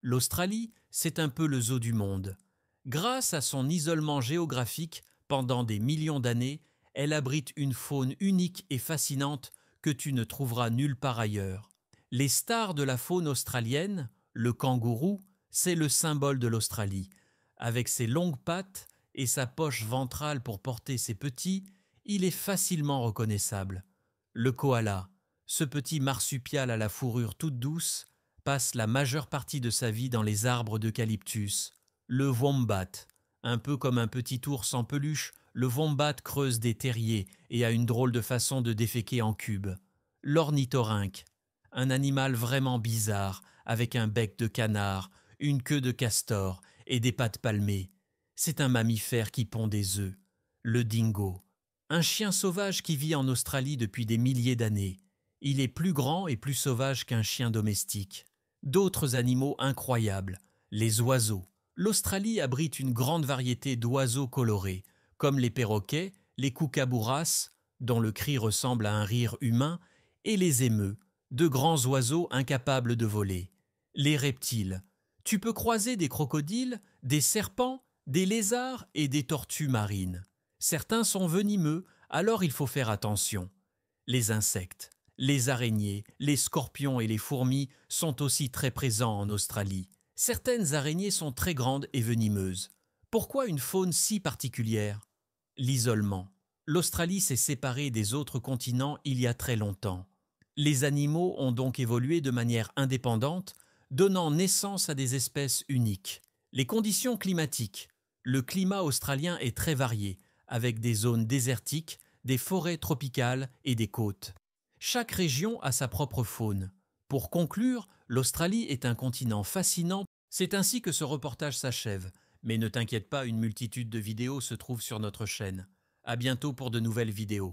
L'Australie, c'est un peu le zoo du monde. Grâce à son isolement géographique, pendant des millions d'années, elle abrite une faune unique et fascinante que tu ne trouveras nulle part ailleurs. Les stars de la faune australienne, le kangourou, c'est le symbole de l'Australie. Avec ses longues pattes et sa poche ventrale pour porter ses petits, il est facilement reconnaissable. Le koala, ce petit marsupial à la fourrure toute douce, passe la majeure partie de sa vie dans les arbres d'eucalyptus. Le wombat, un peu comme un petit ours en peluche, le wombat creuse des terriers et a une drôle de façon de déféquer en cube. L'ornithorynque, un animal vraiment bizarre, avec un bec de canard, une queue de castor et des pattes palmées. C'est un mammifère qui pond des œufs. Le dingo, un chien sauvage qui vit en Australie depuis des milliers d'années. Il est plus grand et plus sauvage qu'un chien domestique. D'autres animaux incroyables, les oiseaux. L'Australie abrite une grande variété d'oiseaux colorés, comme les perroquets, les kookaburras, dont le cri ressemble à un rire humain, et les émeus, de grands oiseaux incapables de voler. Les reptiles. Tu peux croiser des crocodiles, des serpents, des lézards et des tortues marines. Certains sont venimeux, alors il faut faire attention. Les insectes. Les araignées, les scorpions et les fourmis sont aussi très présents en Australie. Certaines araignées sont très grandes et venimeuses. Pourquoi une faune si particulière? L'isolement. L'Australie s'est séparée des autres continents il y a très longtemps. Les animaux ont donc évolué de manière indépendante, donnant naissance à des espèces uniques. Les conditions climatiques. Le climat australien est très varié, avec des zones désertiques, des forêts tropicales et des côtes. Chaque région a sa propre faune. Pour conclure, l'Australie est un continent fascinant. C'est ainsi que ce reportage s'achève. Mais ne t'inquiète pas, une multitude de vidéos se trouvent sur notre chaîne. À bientôt pour de nouvelles vidéos.